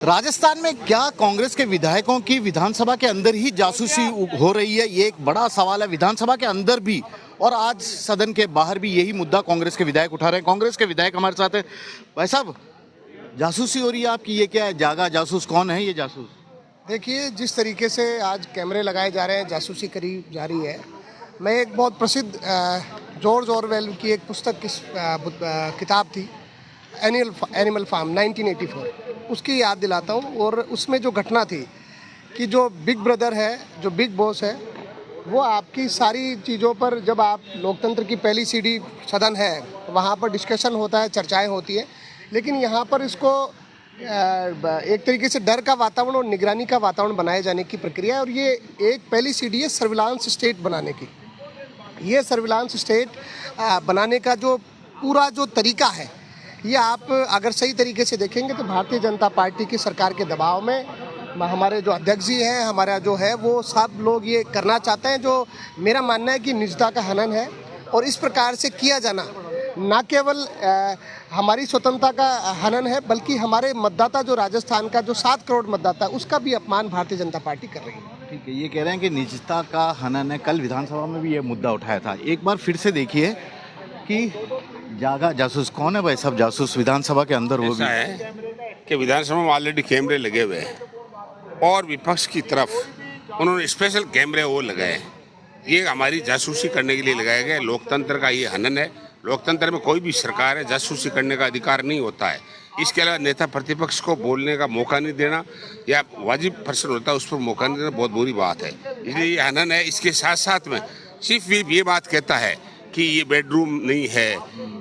राजस्थान में क्या कांग्रेस के विधायकों की विधानसभा के अंदर ही जासूसी हो रही है, ये एक बड़ा सवाल है। विधानसभा के अंदर भी और आज सदन के बाहर भी यही मुद्दा कांग्रेस के विधायक उठा रहे हैं। कांग्रेस के विधायक हमारे साथ है। भाई साहब, जासूसी हो रही है आपकी, ये क्या है? जागा जासूस कौन है ये जासूस? देखिए, जिस तरीके से आज कैमरे लगाए जा रहे हैं, जासूसी करी जा रही है। मैं एक बहुत प्रसिद्ध जॉर्ज ऑरवेल की एक पुस्तक किताब थी, एनिमल फार्म 1984, उसकी याद दिलाता हूँ। और उसमें जो घटना थी कि जो बिग ब्रदर है, जो बिग बॉस है, वो आपकी सारी चीज़ों पर, जब आप लोकतंत्र की पहली सीढ़ी सदन है, वहाँ पर डिस्कशन होता है, चर्चाएं होती है, लेकिन यहाँ पर इसको एक तरीके से डर का वातावरण और निगरानी का वातावरण बनाए जाने की प्रक्रिया है। और ये एक पहली सीढ़ी है सर्विलांस स्टेट बनाने की। ये सर्विलांस स्टेट बनाने का जो पूरा जो तरीका है, ये आप अगर सही तरीके से देखेंगे तो भारतीय जनता पार्टी की सरकार के दबाव में हमारे जो अध्यक्ष जी हैं, हमारा जो है, वो सब लोग ये करना चाहते हैं, जो मेरा मानना है कि निजता का हनन है। और इस प्रकार से किया जाना न केवल हमारी स्वतंत्रता का हनन है, बल्कि हमारे मतदाता जो राजस्थान का जो 7 करोड़ मतदाता है, उसका भी अपमान भारतीय जनता पार्टी कर रही है। ठीक है, ये कह रहे हैं कि निजता का हनन है। कल विधानसभा में भी ये मुद्दा उठाया था। एक बार फिर से देखिए कि जागा जासूस कौन है। भाई साहब, जासूस विधानसभा के अंदर वो भी है कि विधानसभा में ऑलरेडी कैमरे लगे हुए हैं और विपक्ष की तरफ उन्होंने स्पेशल कैमरे वो लगाए हैं। ये हमारी जासूसी करने के लिए लगाया गया। लोकतंत्र का ये हनन है। लोकतंत्र में कोई भी सरकार है, जासूसी करने का अधिकार नहीं होता है। इसके अलावा नेता प्रतिपक्ष को बोलने का मौका नहीं देना या वाजिब पर्सन होता है उस पर मौका नहीं देना बहुत बुरी बात है। इसलिए ये हनन है। इसके साथ साथ में चीफ व्हिप ये बात कहता है कि ये बेडरूम नहीं है,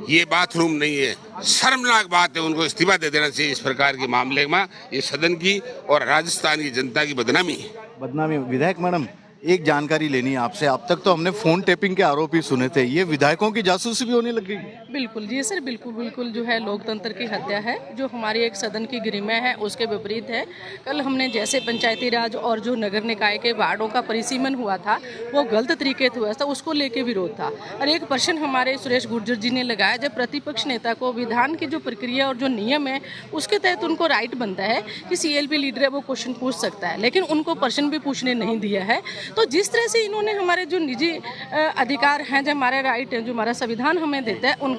ये बाथरूम नहीं है। शर्मनाक बात है। उनको इस्तीफा दे देना चाहिए। इस प्रकार के मामले में ये सदन की और राजस्थान की जनता की बदनामी है। बदनामी। विधायक मैडम, एक जानकारी लेनी है आपसे। अब तक तो हमने फोन टेपिंग के आरोपी सुने थे, ये विधायकों की जासूसी भी होने लग गई? बिल्कुल जी सर, बिल्कुल जो है लोकतंत्र की हत्या है, जो हमारी एक सदन की गरिमा है, उसके विपरीत है। कल हमने जैसे पंचायती राज और जो नगर निकाय के वार्डों का परिसीमन हुआ था, वो गलत तरीके से हुआ था, उसको लेके विरोध था। और एक प्रश्न हमारे सुरेश गुर्जर जी ने लगाया, जब प्रतिपक्ष नेता को विधान की जो प्रक्रिया और जो नियम है उसके तहत उनको राइट बनता है कि CLP लीडर है वो क्वेश्चन पूछ सकता है, लेकिन उनको प्रश्न भी पूछने नहीं दिया है। तो जिस तरह से इन्होंने हमारे जो निजी अधिकार हैं, जो हमारे राइट हैं, जो हमारा संविधान हमें देता है, उनका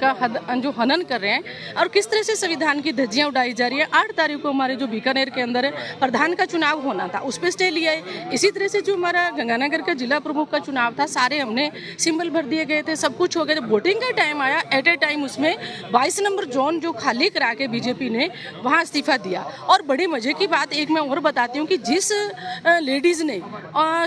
जो हनन कर रहे हैं और किस तरह से संविधान की धज्जियां उड़ाई जा रही है। 8 तारीख को हमारे जो बीकानेर के अंदर प्रधान का चुनाव होना था, उस पर स्टे लिया है। इसी तरह से जो हमारा गंगानगर का जिला प्रमुख का चुनाव था, सारे हमने सिंबल भर दिए गए थे, सब कुछ हो गया। जब वोटिंग का टाइम आया, एट ए टाइम उसमें 22 नंबर जोन जो खाली करा के बीजेपी ने वहाँ इस्तीफा दिया। और बड़े मजे की बात एक मैं और बताती हूँ कि जिस लेडीज ने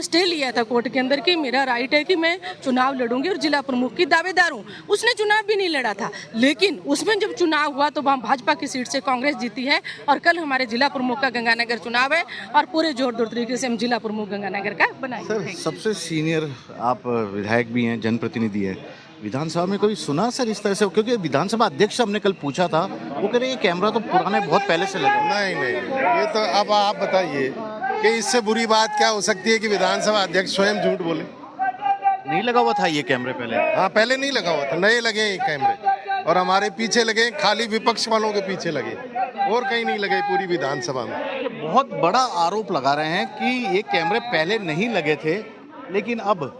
स्टे लिया था कोर्ट के अंदर कि मेरा राइट है कि मैं चुनाव लड़ूंगी और जिला प्रमुख की दावेदार हूँ, उसने चुनाव भी नहीं लड़ा था। लेकिन उसमें जब चुनाव हुआ तो वहाँ भाजपा की सीट से कांग्रेस जीती है। और कल हमारे जिला प्रमुख का गंगानगर चुनाव है और पूरे जोरदार तरीके से हम जिला प्रमुख गंगानगर का बनाएंगे। सर, सबसे सीनियर आप विधायक भी हैं, जनप्रतिनिधि हैं। विधानसभा में कोई सुना सर इस तरह से? क्योंकि विधानसभा अध्यक्ष हमने कल पूछा था, वो कह रहे ये कैमरा तो पुराने बहुत पहले से लगा। नहीं, ये तो अब आप बताइए कि इससे बुरी बात क्या हो सकती है कि विधानसभा अध्यक्ष स्वयं झूठ बोले। नहीं लगा हुआ था ये कैमरे पहले? हाँ, पहले नहीं लगा हुआ था, नए लगे ये कैमरे और हमारे पीछे लगे, खाली विपक्ष वालों के पीछे लगे और कहीं नहीं लगे पूरी विधानसभा में। बहुत बड़ा आरोप लगा रहे हैं कि ये कैमरे पहले नहीं लगे थे, लेकिन अब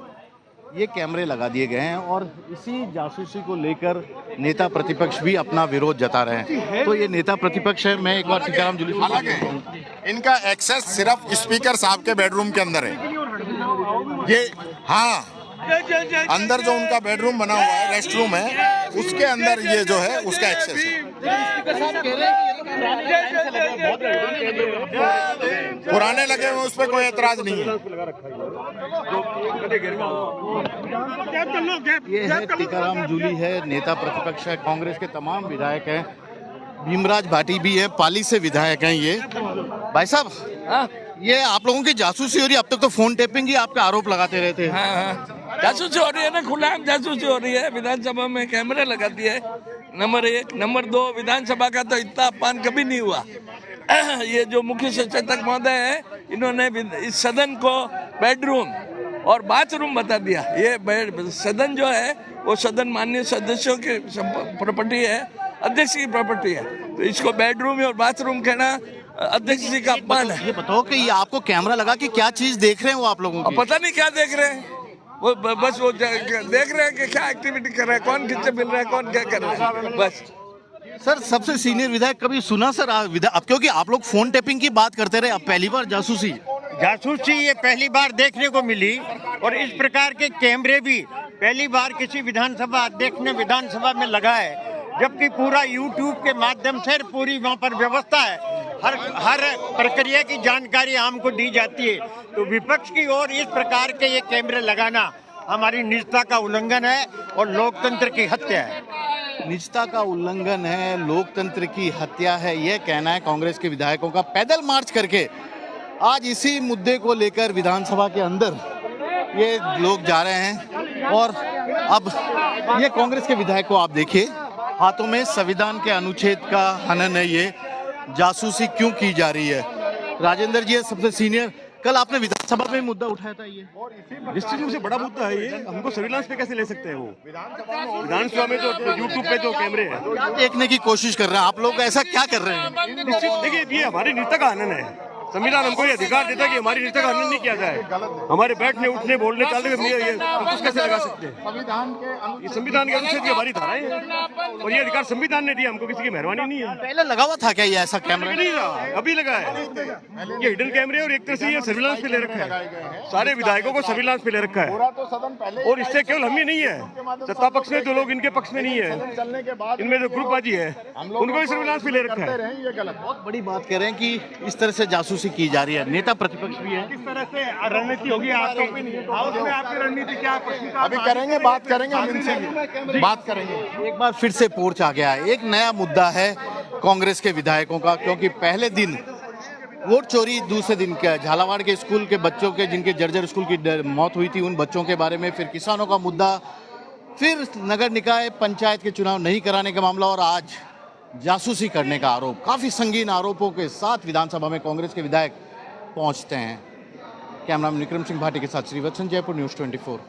ये कैमरे लगा दिए गए हैं और इसी जासूसी को लेकर नेता प्रतिपक्ष भी अपना विरोध जता रहे हैं। तो ये नेता प्रतिपक्ष है। मैं एक बार टीकाराम जूली, इनका एक्सेस सिर्फ स्पीकर साहब के बेडरूम के अंदर है। ये हाँ, अंदर जो उनका बेडरूम बना हुआ है, रेस्ट रूम है, उसके अंदर ये जो है उसका एक्सेस है। पुराने लगे हुए, उस पर कोई एतराज नहीं है। ये है टीकाराम जूली है, नेता प्रतिपक्ष है, कांग्रेस के तमाम विधायक हैं। भीमराज भाटी भी है, पाली से विधायक हैं ये। भाई साहब, ये आप लोगों की जासूसी हो रही है? अब तक तो फोन टेपिंग ही आपका आरोप लगाते रहते हैं। हाँ, जासूसी हो रही है ना, खुलेआम जासूसी हो रही है। विधानसभा में कैमरे लगा दिए, नंबर 1। नंबर 2, विधानसभा का तो इतना अपमान कभी नहीं हुआ। ये जो मुख्य सचेतक महोदय है, इन्होंने इस सदन को बेडरूम और बाथरूम बता दिया। ये सदन जो है वो सदन माननीय सदस्यों की प्रॉपर्टी है, अध्यक्ष की प्रॉपर्टी है। तो इसको बेडरूम और बाथरूम कहना अध्यक्ष जी का अपमान है। ये बताओ कि ये आपको कैमरा लगा कि क्या चीज देख रहे हैं वो आप लोगों अब की? पता नहीं क्या देख रहे हैं वो, बस वो देख रहे हैं कि क्या एक्टिविटी कर रहे हैं, कौन खिंचे मिल रहा है, कौन क्या कर रहा है, बस। सर सबसे सीनियर विधायक कभी सुना सर अब क्योंकि आप लोग फोन टैपिंग की बात करते रहे, अब पहली बार जासूसी ये पहली बार देखने को मिली और इस प्रकार के कैमरे भी पहली बार किसी विधानसभा अध्यक्ष ने विधानसभा में लगाए, जबकि पूरा यूट्यूब के माध्यम से पूरी वहाँ पर व्यवस्था है, हर प्रक्रिया की जानकारी हमको दी जाती है। तो विपक्ष की ओर इस प्रकार के ये कैमरे लगाना हमारी निजता का उल्लंघन है और लोकतंत्र की हत्या है। निजता का उल्लंघन है, लोकतंत्र की हत्या है, यह कहना है कांग्रेस के विधायकों का। पैदल मार्च करके आज इसी मुद्दे को लेकर विधानसभा के अंदर ये लोग जा रहे हैं और अब ये कांग्रेस के विधायक को आप देखिए, हाथों में संविधान के अनुच्छेद का हनन है, ये जासूसी क्यों की जा रही है। राजेंद्र जी सबसे सीनियर, कल आपने विधानसभा में मुद्दा उठाया था, ये निश्चित रूप से बड़ा मुद्दा है। ये हमको सर्विलांस पे कैसे ले सकते हैं? वो विधानसभा में जो यूट्यूब पे जो कैमरे हैं क्या देखने की कोशिश कर रहे हैं आप लोग, ऐसा क्या कर रहे हैं? निश्चित देखिए, ये हमारी निजता का हनन है। संविधान हमको ये अधिकार देता है कि हमारी निजता का हनन नहीं किया जाए। हमारे बैठने उठने बोलने चालने में ये अंकुश कैसे लगा सकते हैं? ये संविधान के अनुच्छेद की हमारी धाराएं हैं और ये अधिकार संविधान ने दिया, हमको किसी की मेहरबानी नहीं है। पहले लगा हुआ था क्या ये ऐसा कैमरा? नहीं रहा, अभी लगा है। ये हिडन कैमरे और एक तरह से ये सर्विलांस पे ले रखा है, सारे विधायकों को सर्विलांस पे ले रखा है। और इससे केवल हम ही नहीं है, सत्ता पक्ष में जो लोग इनके पक्ष में नहीं है, इनमें जो ग्रुपबाजी है उनको भी सर्विलांस पे ले रखा है। बहुत बड़ी बात कह रहे हैं कि इस तरह से जासूसी की जा रही है, नेता प्रतिपक्ष भी है। किस तरह से रणनीति होगी आपकी? हाउस में आपकी रणनीति क्या? अभी करेंगे, बात करेंगे, हम इनसे भी बात करेंगे। एक बार फिर से पोर्च आ गया है, एक नया मुद्दा है कांग्रेस के विधायकों का, क्योंकि पहले दिन वोट चोरी, दूसरे दिन क्या झालावाड़ के स्कूल के बच्चों के जिनके जर्जर स्कूल की मौत हुई थी उन बच्चों के बारे में, फिर किसानों का मुद्दा, फिर नगर निकाय पंचायत के चुनाव नहीं कराने का मामला और आज जासूसी करने का आरोप। काफी संगीन आरोपों के साथ विधानसभा में कांग्रेस के विधायक पहुंचते हैं। कैमरामैन विक्रम सिंह भाटी के साथ श्रीवत्सन, जयपुर न्यूज़ 24।